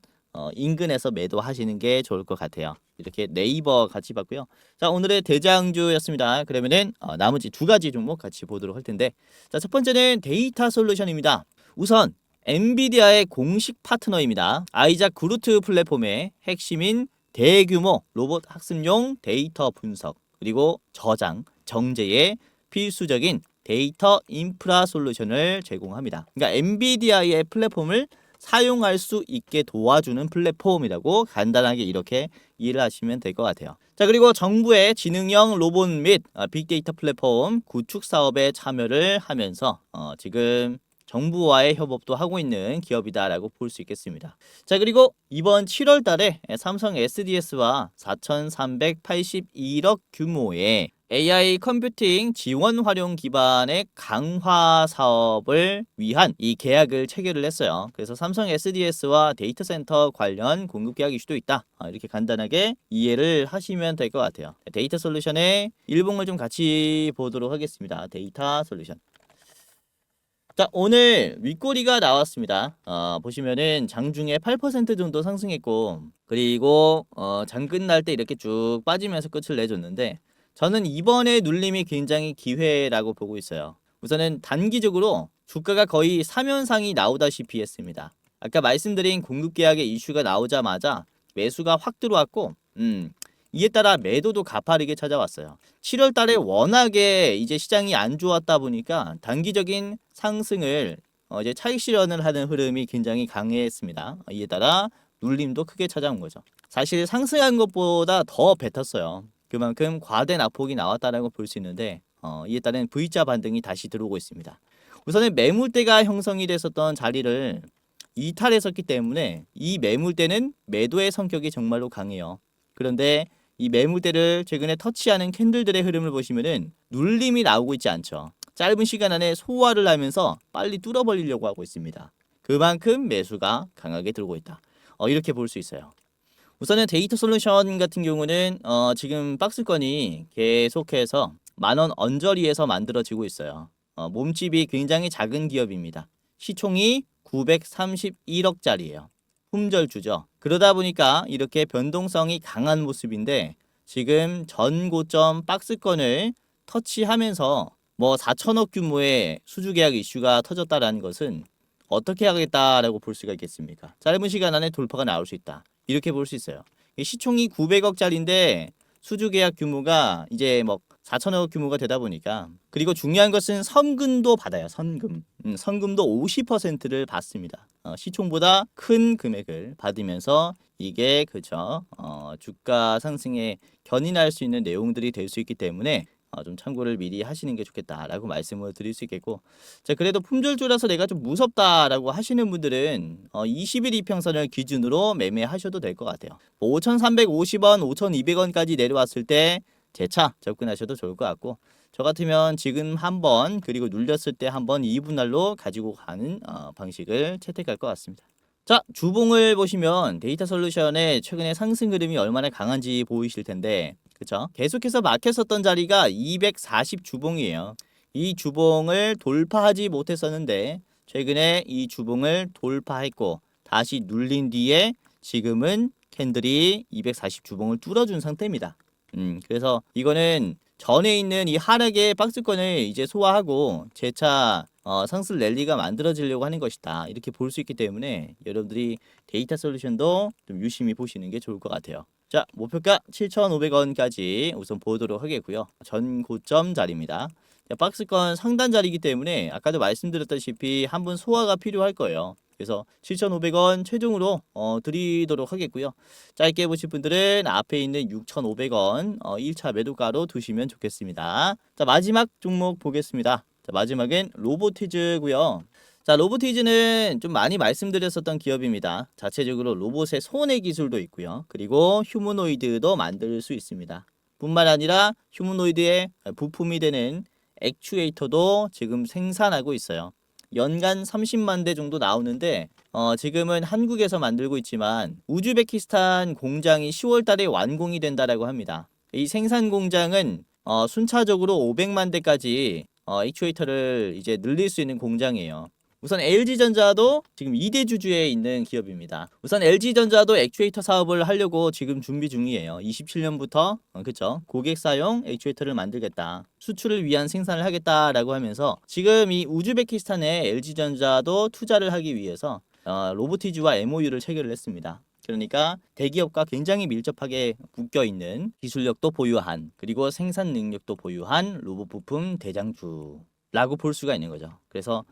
인근에서 매도하시는 게 좋을 것 같아요. 이렇게 네이버 같이 봤고요. 자, 오늘의 대장주였습니다. 그러면은 나머지 두 가지 종목 같이 보도록 할 텐데, 자, 첫 번째는 데이터 솔루션입니다. 우선 엔비디아의 공식 파트너입니다. 아이작 그루트 플랫폼의 핵심인 대규모 로봇 학습용 데이터 분석, 그리고 저장, 정제의 필수적인 데이터 인프라 솔루션을 제공합니다. 그러니까 엔비디아의 플랫폼을 사용할 수 있게 도와주는 플랫폼이라고 간단하게 이렇게 이해를 하시면 될 것 같아요. 자, 그리고 정부의 지능형 로봇 및 빅데이터 플랫폼 구축 사업에 참여를 하면서 지금 정부와의 협업도 하고 있는 기업이다라고 볼 수 있겠습니다. 자, 그리고 이번 7월 달에 삼성 SDS와 4,381억 규모의 AI 컴퓨팅 지원 활용 기반의 강화 사업을 위한 이 계약을 체결을 했어요. 그래서 삼성 SDS와 데이터 센터 관련 공급 계약 이슈도 있다. 이렇게 간단하게 이해를 하시면 될 것 같아요. 데이터 솔루션의 일봉을 좀 같이 보도록 하겠습니다. 데이터 솔루션. 자, 오늘 윗꼬리가 나왔습니다. 보시면은 장중에 8% 정도 상승했고, 그리고 장 끝날 때 이렇게 쭉 빠지면서 끝을 내줬는데, 저는 이번에 눌림이 굉장히 기회라고 보고 있어요. 우선은 단기적으로 주가가 거의 3연상이 나오다시피 했습니다. 아까 말씀드린 공급 계약의 이슈가 나오자마자 매수가 확 들어왔고, 이에 따라 매도도 가파르게 찾아왔어요. 7월 달에 워낙에 이제 시장이 안 좋았다 보니까 단기적인 상승을 이제 차익 실현을 하는 흐름이 굉장히 강했습니다. 이에 따라 눌림도 크게 찾아온 거죠. 사실 상승한 것보다 더 뱉었어요. 그만큼 과대 낙폭이 나왔다라고 볼 수 있는데, 이에 따른 V자 반등이 다시 들어오고 있습니다. 우선은 매물대가 형성이 됐었던 자리를 이탈했었기 때문에 이 매물대는 매도의 성격이 정말로 강해요. 그런데 이 매물대를 최근에 터치하는 캔들들의 흐름을 보시면은 눌림이 나오고 있지 않죠. 짧은 시간 안에 소화를 하면서 빨리 뚫어버리려고 하고 있습니다. 그만큼 매수가 강하게 들어오고 있다. 이렇게 볼 수 있어요. 우선은 데이터 솔루션 같은 경우는 지금 박스권이 계속해서 10,000원 언저리에서 만들어지고 있어요. 몸집이 굉장히 작은 기업입니다. 시총이 931억짜리예요. 품절주죠. 그러다 보니까 이렇게 변동성이 강한 모습인데, 지금 전 고점 박스권을 터치하면서 뭐 4천억 규모의 수주 계약 이슈가 터졌다라는 것은 어떻게 하겠다라고 볼 수가 있겠습니까? 짧은 시간 안에 돌파가 나올 수 있다. 이렇게 볼 수 있어요. 시총이 900억짜리인데 수주 계약 규모가 이제 뭐 4천억 규모가 되다 보니까. 그리고 중요한 것은 선금도 받아요. 선금. 선금도 50%를 받습니다. 시총보다 큰 금액을 받으면서 이게 그죠. 주가 상승에 견인할 수 있는 내용들이 될 수 있기 때문에 좀 참고를 미리 하시는 게 좋겠다라고 말씀을 드릴 수 있겠고, 자 그래도 품절주라서 내가 좀 무섭다라고 하시는 분들은 20일 이평선을 기준으로 매매하셔도 될 것 같아요. 5,350원, 5,200원까지 내려왔을 때 재차 접근하셔도 좋을 것 같고, 저 같으면 지금 한번 그리고 눌렸을 때 한번 2분할로 가지고 가는 방식을 채택할 것 같습니다. 자, 주봉을 보시면 데이터 솔루션의 최근에 상승 흐름이 얼마나 강한지 보이실 텐데, 그쵸? 계속해서 막혔었던 자리가 240 주봉이에요. 이 주봉을 돌파하지 못했었는데 최근에 이 주봉을 돌파했고 다시 눌린 뒤에 지금은 캔들이 240 주봉을 뚫어준 상태입니다. 그래서 이거는 전에 있는 이 하락의 박스권을 이제 소화하고 재차 상승 랠리가 만들어지려고 하는 것이다. 이렇게 볼 수 있기 때문에 여러분들이 데이터 솔루션도 좀 유심히 보시는 게 좋을 것 같아요. 자, 목표가 7,500원까지 우선 보도록 하겠고요. 전 고점 자리입니다. 자, 박스권 상단 자리이기 때문에 아까도 말씀드렸다시피 한번 소화가 필요할 거예요. 그래서 7,500원 최종으로 드리도록 하겠고요. 짧게 보실 분들은 앞에 있는 6,500원 1차 매도가로 두시면 좋겠습니다. 자, 마지막 종목 보겠습니다. 자, 마지막엔 로보티즈고요. 자, 로보티즈는 좀 많이 말씀드렸었던 기업입니다. 자체적으로 로봇의 손의 기술도 있고요. 그리고 휴머노이드도 만들 수 있습니다. 뿐만 아니라 휴머노이드의 부품이 되는 액추에이터도 지금 생산하고 있어요. 연간 30만 대 정도 나오는데 지금은 한국에서 만들고 있지만 우즈베키스탄 공장이 10월 달에 완공이 된다라고 합니다. 이 생산 공장은 순차적으로 500만 대까지 액추에이터를 이제 늘릴 수 있는 공장이에요. 우선 LG전자도 지금 2대 주주에 있는 기업입니다. 우선 LG전자도 액추에이터 사업을 하려고 지금 준비 중이에요. 27년부터 그쵸? 고객사용 액추에이터를 만들겠다. 수출을 위한 생산을 하겠다라고 하면서 지금 이 우즈베키스탄에 LG전자도 투자를 하기 위해서 로보티즈와 MOU를 체결을 했습니다. 그러니까 대기업과 굉장히 밀접하게 묶여있는 기술력도 보유한 그리고 생산 능력도 보유한 로봇 부품 대장주라고 볼 수가 있는 거죠. 그래서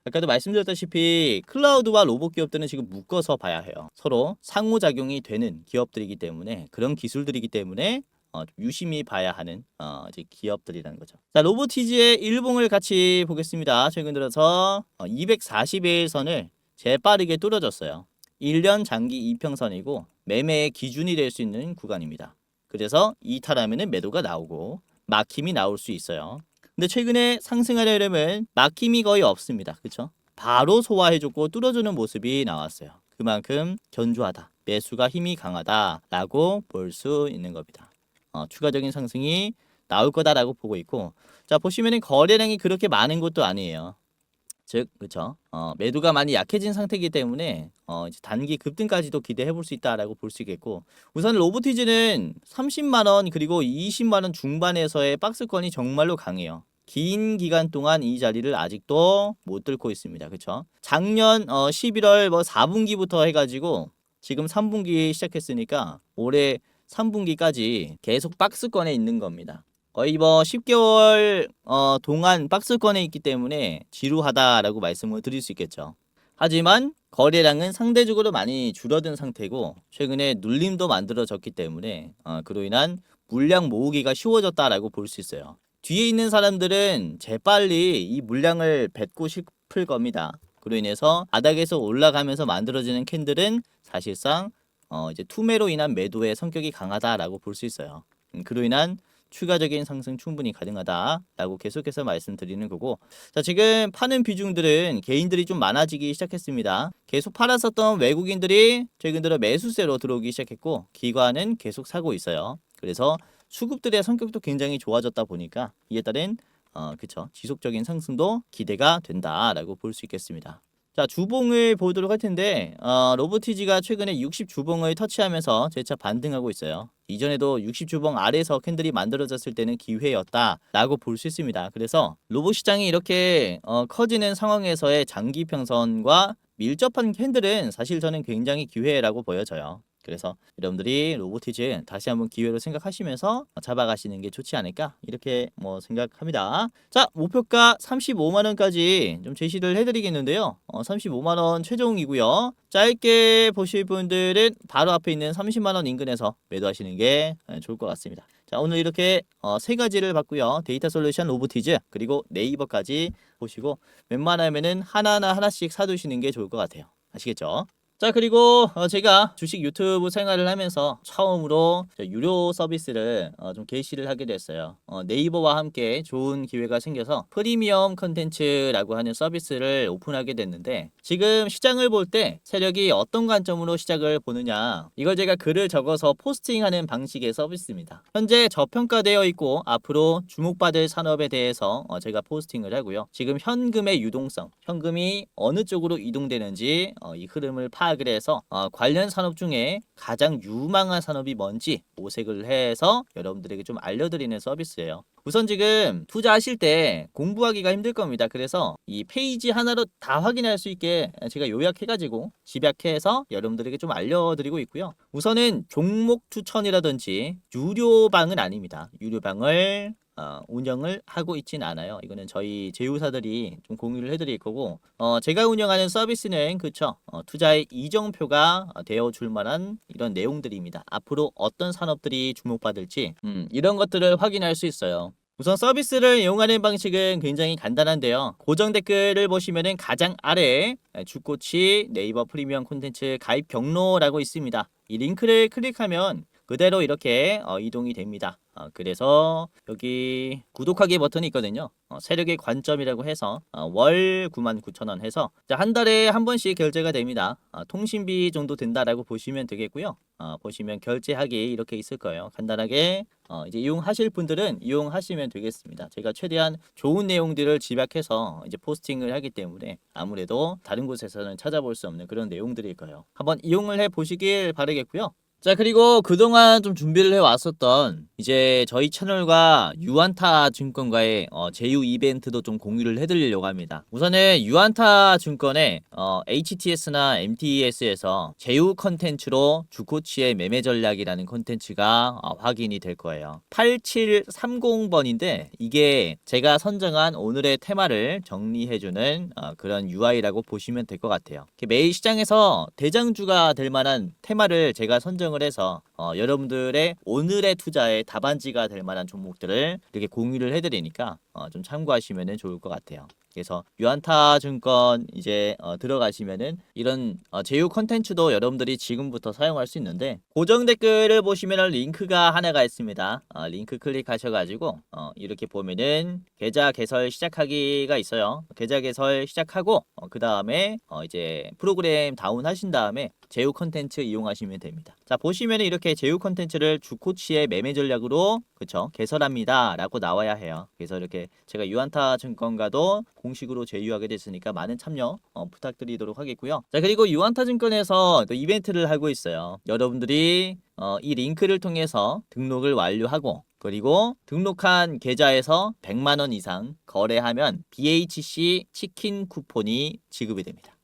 아까도 말씀드렸다시피 클라우드와 로봇 기업들은 지금 묶어서 봐야 해요. 서로 상호작용이 되는 기업들이기 때문에 그런 기술들이기 때문에 유심히 봐야 하는 이제 기업들이라는 거죠. 자, 로보티즈의 일봉을 같이 보겠습니다. 최근 들어서 240일 선을 재빠르게 뚫어줬어요. 1년 장기 이평선이고 매매의 기준이 될 수 있는 구간입니다. 그래서 이탈하면 매도가 나오고 막힘이 나올 수 있어요. 근데 최근에 상승하려면 막힘이 거의 없습니다. 그렇죠? 바로 소화해줬고 뚫어주는 모습이 나왔어요. 그만큼 견조하다, 매수가 힘이 강하다라고 볼 수 있는 겁니다. 추가적인 상승이 나올 거다라고 보고 있고, 자 보시면은 거래량이 그렇게 많은 것도 아니에요. 즉, 그렇죠? 매도가 많이 약해진 상태이기 때문에 이제 단기 급등까지도 기대해 볼 수 있다라고 볼 수 있겠고, 우선 로보티즈는 30만 원 그리고 20만 원 중반에서의 박스권이 정말로 강해요. 긴 기간 동안 이 자리를 아직도 못 뚫고 있습니다. 그렇죠? 작년 11월 4분기부터 해가지고 지금 3분기 시작했으니까 올해 3분기까지 계속 박스권에 있는 겁니다. 거의 10개월 동안 박스권에 있기 때문에 지루하다라고 말씀을 드릴 수 있겠죠. 하지만 거래량은 상대적으로 많이 줄어든 상태고 최근에 눌림도 만들어졌기 때문에 그로 인한 물량 모으기가 쉬워졌다라고 볼 수 있어요. 뒤에 있는 사람들은 재빨리 이 물량을 뱉고 싶을 겁니다. 그로 인해서 바닥에서 올라가면서 만들어지는 캔들은 사실상 이제 투매로 인한 매도의 성격이 강하다라고 볼 수 있어요. 그로 인한 추가적인 상승 충분히 가능하다라고 계속해서 말씀드리는 거고, 자 지금 파는 비중들은 개인들이 좀 많아지기 시작했습니다. 계속 팔았었던 외국인들이 최근 들어 매수세로 들어오기 시작했고 기관은 계속 사고 있어요. 그래서 수급들의 성격도 굉장히 좋아졌다 보니까 이에 따른 그쵸 지속적인 상승도 기대가 된다라고 볼 수 있겠습니다. 자 주봉을 보도록 할 텐데 로보티지가 최근에 60 주봉을 터치하면서 재차 반등하고 있어요. 이전에도 60 주봉 아래에서 캔들이 만들어졌을 때는 기회였다라고 볼 수 있습니다. 그래서 로봇 시장이 이렇게 커지는 상황에서의 장기 평선과 밀접한 캔들은 사실 저는 굉장히 기회라고 보여져요. 그래서 여러분들이 로보티즈 다시 한번 기회로 생각하시면서 잡아가시는 게 좋지 않을까 이렇게 뭐 생각합니다. 자, 목표가 35만 원까지 좀 제시를 해드리겠는데요. 35만 원 최종이고요. 짧게 보실 분들은 바로 앞에 있는 30만 원 인근에서 매도하시는 게 좋을 것 같습니다. 자, 오늘 이렇게 세 가지를 봤고요. 데이터 솔루션, 로보티즈 그리고 네이버까지 보시고 웬만하면은 하나씩 사두시는 게 좋을 것 같아요. 아시겠죠? 자, 그리고 제가 주식 유튜브 생활을 하면서 처음으로 유료 서비스를 좀 게시를 하게 됐어요. 네이버와 함께 좋은 기회가 생겨서 프리미엄 컨텐츠라고 하는 서비스를 오픈하게 됐는데, 지금 시장을 볼 때 세력이 어떤 관점으로 시작을 보느냐, 이걸 제가 글을 적어서 포스팅하는 방식의 서비스입니다. 현재 저평가되어 있고 앞으로 주목받을 산업에 대해서 제가 포스팅을 하고요. 지금 현금의 유동성, 현금이 어느 쪽으로 이동되는지 이 흐름을 파악을 해서 관련 산업 중에 가장 유망한 산업이 뭔지 모색을 해서 여러분들에게 좀 알려드리는 서비스예요. 우선 지금 투자하실 때 공부하기가 힘들 겁니다. 그래서 이 페이지 하나로 다 확인할 수 있게 제가 요약해가지고 집약해서 여러분들에게 좀 알려드리고 있고요. 우선은 종목 추천이라든지 유료방은 아닙니다. 유료방을 운영을 하고 있진 않아요. 이거는 저희 제휴사들이 좀 공유를 해드릴 거고, 제가 운영하는 서비스는 그쵸, 투자의 이정표가 되어 줄 만한 이런 내용들입니다. 앞으로 어떤 산업들이 주목받을지 이런 것들을 확인할 수 있어요. 우선 서비스를 이용하는 방식은 굉장히 간단한데요. 고정 댓글을 보시면은 가장 아래에 주꼬치 네이버 프리미엄 콘텐츠 가입 경로라고 있습니다. 이 링크를 클릭하면 그대로 이렇게 이동이 됩니다. 그래서 여기 구독하기 버튼이 있거든요. 세력의 관점이라고 해서 월 99,000원 해서 한 달에 한 번씩 결제가 됩니다. 통신비 정도 된다라고 보시면 되겠고요. 보시면 결제하기 이렇게 있을 거예요. 간단하게 이제 이용하실 분들은 이용하시면 되겠습니다. 제가 최대한 좋은 내용들을 집약해서 이제 포스팅을 하기 때문에 아무래도 다른 곳에서는 찾아볼 수 없는 그런 내용들일 거예요. 한번 이용을 해 보시길 바라겠고요. 자, 그리고 그동안 좀 준비를 해왔었던 이제 저희 채널과 유안타 증권과의 제휴 이벤트도 좀 공유를 해드리려고 합니다. 우선은 유안타 증권의 HTS나 MTS에서 제휴 컨텐츠로 주코치의 매매 전략이라는 컨텐츠가 확인이 될 거예요. 8730번인데 이게 제가 선정한 오늘의 테마를 정리해주는 그런 UI라고 보시면 될 것 같아요. 매일 시장에서 대장주가 될 만한 테마를 제가 선정을 해서 여러분들의 오늘의 투자의 답안지가 될 만한 종목들을 이렇게 공유를 해드리니까 좀 참고하시면 좋을 것 같아요. 그래서 유안타 증권 이제 들어가시면은 이런 제휴 컨텐츠도 여러분들이 지금부터 사용할 수 있는데, 고정 댓글을 보시면은 링크가 하나가 있습니다. 링크 클릭하셔가지고 이렇게 보면은 계좌 개설 시작하기가 있어요. 계좌 개설 시작하고 그 다음에 이제 프로그램 다운하신 다음에 제휴 컨텐츠 이용하시면 됩니다. 자, 보시면은 이렇게 제휴 컨텐츠를 주코치의 매매 전략으로 그쵸 개설합니다 라고 나와야 해요. 그래서 이렇게 제가 유안타 증권과도 공식으로 제휴하게 됐으니까 많은 참여 부탁드리도록 하겠고요. 자, 그리고 유안타 증권에서 또 이벤트를 하고 있어요. 여러분들이 이 링크를 통해서 등록을 완료하고 그리고 등록한 계좌에서 100만원 이상 거래하면 BHC 치킨 쿠폰이 지급이 됩니다.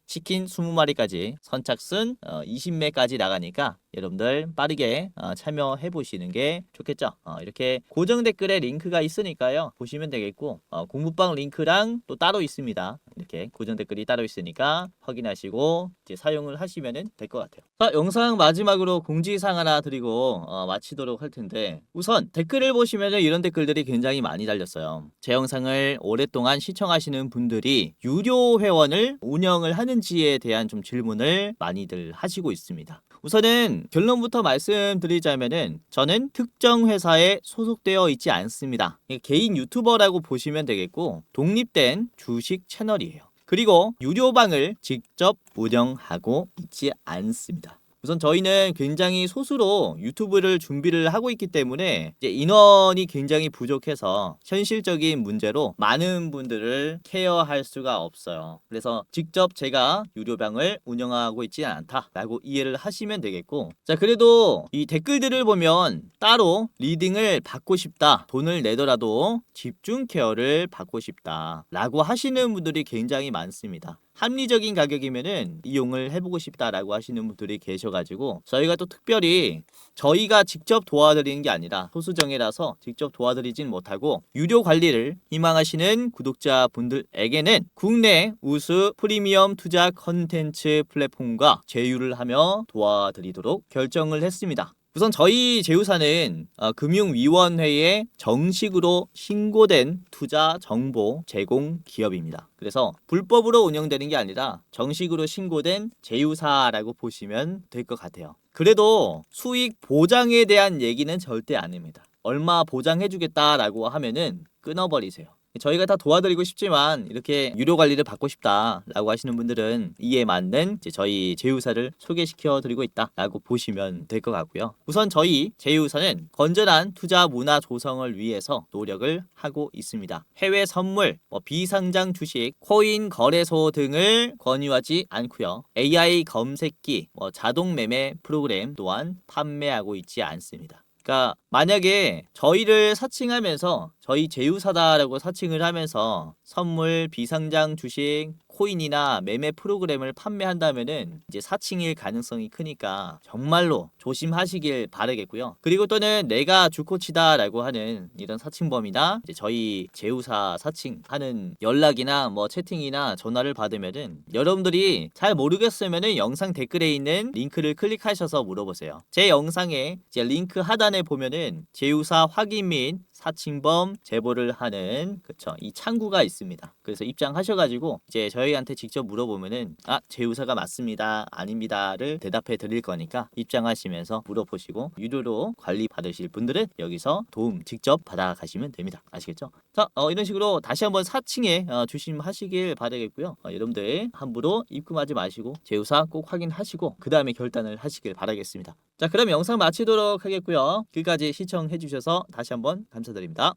치킨 20마리까지 선착순 20매까지 나가니까 여러분들 빠르게 참여해 보시는 게 좋겠죠. 이렇게 고정 댓글에 링크가 있으니까요. 보시면 되겠고 공부방 링크랑 또 따로 있습니다. 이렇게 고정 댓글이 따로 있으니까 확인하시고 이제 사용을 하시면 될 것 같아요. 자, 영상 마지막으로 공지사항 하나 드리고 마치도록 할 텐데, 우선 댓글을 보시면 이런 댓글들이 굉장히 많이 달렸어요. 제 영상을 오랫동안 시청하시는 분들이 유료 회원을 운영을 하는지에 대한 좀 질문을 많이들 하시고 있습니다. 우선은 결론부터 말씀드리자면은 저는 특정 회사에 소속되어 있지 않습니다. 개인 유튜버라고 보시면 되겠고 독립된 주식 채널이에요. 그리고 유료방을 직접 운영하고 있지 않습니다. 우선 저희는 굉장히 소수로 유튜브를 준비를 하고 있기 때문에 이제 인원이 굉장히 부족해서 현실적인 문제로 많은 분들을 케어할 수가 없어요. 그래서 직접 제가 유료방을 운영하고 있지 않다라고 이해를 하시면 되겠고, 자, 그래도 이 댓글들을 보면 따로 리딩을 받고 싶다, 돈을 내더라도 집중 케어를 받고 싶다 라고 하시는 분들이 굉장히 많습니다. 합리적인 가격이면은 이용을 해보고 싶다라고 하시는 분들이 계셔가지고 저희가 또 특별히 저희가 직접 도와드리는 게 아니라 소수정예라서 직접 도와드리진 못하고 유료 관리를 희망하시는 구독자분들에게는 국내 우수 프리미엄 투자 컨텐츠 플랫폼과 제휴를 하며 도와드리도록 결정을 했습니다. 우선 저희 제휴사는 금융위원회에 정식으로 신고된 투자 정보 제공 기업입니다. 그래서 불법으로 운영되는 게 아니라 정식으로 신고된 제휴사라고 보시면 될 것 같아요. 그래도 수익 보장에 대한 얘기는 절대 안 합니다. 얼마 보장해주겠다라고 하면은 끊어버리세요. 저희가 다 도와드리고 싶지만 이렇게 유료 관리를 받고 싶다라고 하시는 분들은 이에 맞는 저희 제휴사를 소개시켜 드리고 있다라고 보시면 될 것 같고요. 우선 저희 제휴사는 건전한 투자 문화 조성을 위해서 노력을 하고 있습니다. 해외 선물, 비상장 주식, 코인 거래소 등을 권유하지 않고요. AI 검색기, 자동 매매 프로그램 또한 판매하고 있지 않습니다. 그러니까 만약에 저희를 사칭하면서 저희 제휴사다라고 사칭을 하면서 선물, 비상장 주식, 코인이나 매매 프로그램을 판매한다면은 이제 사칭일 가능성이 크니까 정말로 조심하시길 바라겠고요. 그리고 또는 내가 주코치다라고 하는 이런 사칭범이나 이제 저희 제휴사 사칭하는 연락이나 채팅이나 전화를 받으면은 여러분들이 잘 모르겠으면은 영상 댓글에 있는 링크를 클릭하셔서 물어보세요. 제 영상에 이제 링크 하단에 보면은 제휴사 확인 및 사칭범 제보를 하는 이 창구가 있습니다. 그래서 입장하셔가지고 이제 저희한테 직접 물어보면은 제휴사가 맞습니다, 아닙니다를 대답해 드릴 거니까 입장하시면서 물어보시고 유료로 관리 받으실 분들은 여기서 도움 직접 받아가시면 됩니다. 아시겠죠? 자, 이런 식으로 다시 한번 사칭에 조심하시길 바라겠고요. 여러분들 함부로 입금하지 마시고 제휴사 꼭 확인하시고 그 다음에 결단을 하시길 바라겠습니다. 자, 그럼 영상 마치도록 하겠고요. 끝까지 시청해 주셔서 다시 한번 감사드립니다.